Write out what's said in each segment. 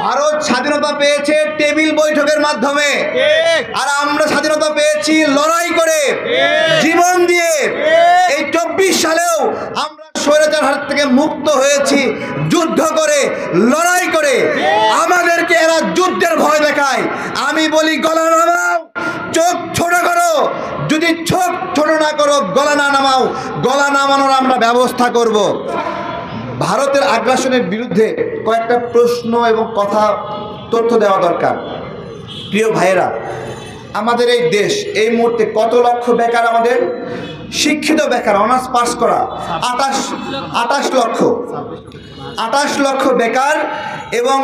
ভারত স্বাধীনতা পেয়েছে টেবিল বৈঠকের মাধ্যমে, আর আমরা স্বাধীনতা পেয়েছি লড়াই করে, জীবন দিয়ে। এই 24 সালেও আমরা স্বৈরাচার হাত থেকে মুক্ত হয়েছি যুদ্ধ করে, লড়াই করে। আমাদেরকে এরা যুদ্ধের ভয় দেখায়। আমি বলি গলা নামাও, চোখ ছোট করো। যদি চোখ ছোট না করো, গলা না নামাও, গলা নামানোর আমরা ব্যবস্থা করব। ভারতের আগ্রাসনের বিরুদ্ধে কয়েকটা প্রশ্ন এবং কথা তথ্য দেওয়া দরকার। প্রিয় ভাইয়েরা, আমাদের এই দেশ এই মুহূর্তে কত লক্ষ বেকার? আমাদের শিক্ষিত বেকার, অনার্স পাস করা 28 লক্ষ বেকার, এবং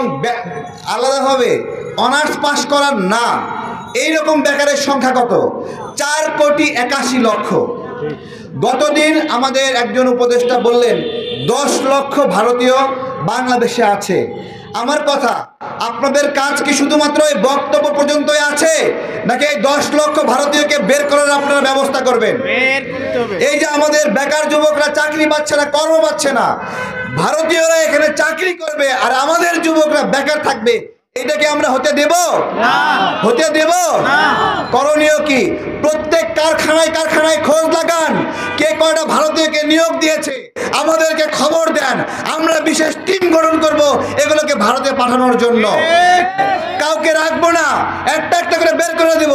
আলাদাভাবে অনার্স পাস করার না এইরকম বেকারের সংখ্যা কত? 4,81,00,000। গতদিন আমাদের একজন উপদেষ্টা বললেন 10 লক্ষ ভারতীয় বাংলাদেশে আছে। আমার কথা, আপনাদের কাজ কি শুধুমাত্র এই বক্তব্য পর্যন্তই আছে, নাকি এই 10 লক্ষ ভারতীয়কে বের করার আপনারা ব্যবস্থা করবেন? এই যে আমাদের বেকার যুবকরা চাকরি পাচ্ছে না, কর্ম পাচ্ছে না, ভারতীয়রা এখানে চাকরি করবে আর আমাদের যুবকরা বেকার থাকবে, এটাকে আমরা হতে দেব না, হতে দেব না। করণীয় কি? প্রত্যেক কারখানায় খোঁজ লাগান, কে কয়টা ভারতীয়কে নিয়োগ দিয়েছে, আমাদেরকে খবর দেন। আমরা বিশেষ টিম গঠন করব এগুলোকে ভারতে পাঠানোর জন্য। কাউকে রাখবো না, একটা একটা করে বের করে দেব।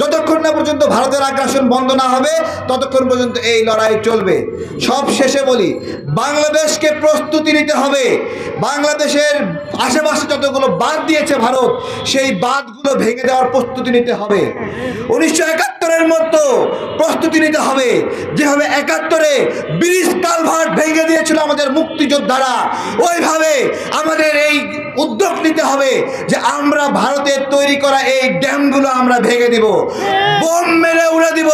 যতক্ষণ না পর্যন্ত ভারতের আগ্রাসন বন্ধ না হবে, ততক্ষণ পর্যন্ত এই লড়াই চলবে। সব শেষে বলি, বাংলাদেশকে প্রস্তুতি নিতে হবে। বাংলাদেশের আশেপাশে যতগুলো বাঁধ দিয়েছে ভারত, সেই বাঁধগুলো ভেঙে দেওয়ার প্রস্তুতি নিতে হবে। 1971-এর মতো প্রস্তুতি নিতে হবে, যেভাবে 71-এ ব্রিজ কালভার্ট ভেঙে দিয়েছিল আমাদের মুক্তিযোদ্ধারা, ওইভাবে আমাদের এই উদ্যোগ নিতে হবে যে আমরা ভারতের তৈরি করা এই ড্যামগুলো আমরা ভেঙে দিব, বোম মেরে উড়ে দিব,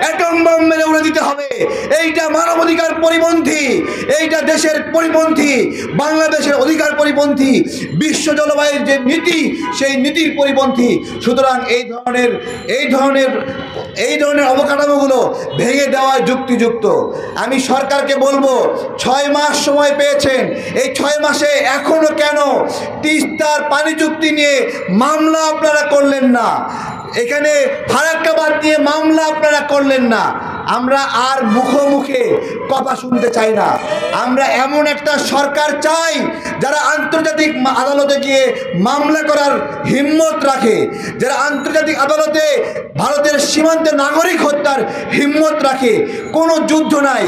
অ্যাটম বোম মেরে উড়ে দিতে হবে। এইটা মানবাধিকার পরিপন্থী, এইটা দেশের পরিপন্থী, বাংলাদেশের অধিকার পরিপন্থী, বিশ্ব জলবায়ুর যে নীতি, সেই নীতির পরিপন্থী। সুতরাং এই ধরনের অবকাঠামোগুলো ভেঙে দেওয়া যুক্তিযুক্ত। আমি সরকারকে বলবো, 6 মাস সময় পেয়েছেন, এই 6 মাসে এখনো কেন তিস্তার পানি চুক্তি নিয়ে মামলা আপনারা করলেন না? এখানে ফারাক্কাবাদ নিয়ে মামলা আপনারা করলেন না? আমরা আর মুখে কথা শুনতে চাই না। আমরা এমন একটা সরকার চাই যারা আন্তর্জাতিক আদালতে গিয়ে মামলা করার হিম্মত রাখে, যারা আন্তর্জাতিক আদালতে ভারতের সীমান্তে নাগরিক হত্যার হিম্মত রাখে। কোনো যুদ্ধ নাই,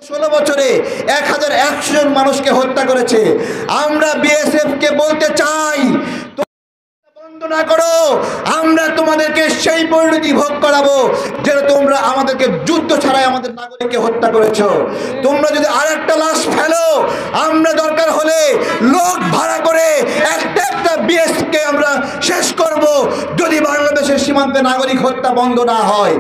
16 বছরে 1100 জন মানুষকে হত্যা করেছে। আমরা বিএসএফকে বলতে চাই, বন্ধ না করো, আমরা তোমাদেরকে সেই পরিণতি ভোগ করাবো যেটা তোমরা আমাদেরকে যুদ্ধ ছাড়াই আমাদের নাগরিককে হত্যা করেছো। তোমরা যদি আরেকটা লাশ ফেলো, আমরা দরকার হলে লোক ভাড়া করে একটা বিএসকে আমরা শেষ করব, যদি বাংলাদেশের সীমান্তে নাগরিক হত্যা বন্ধ না হয়।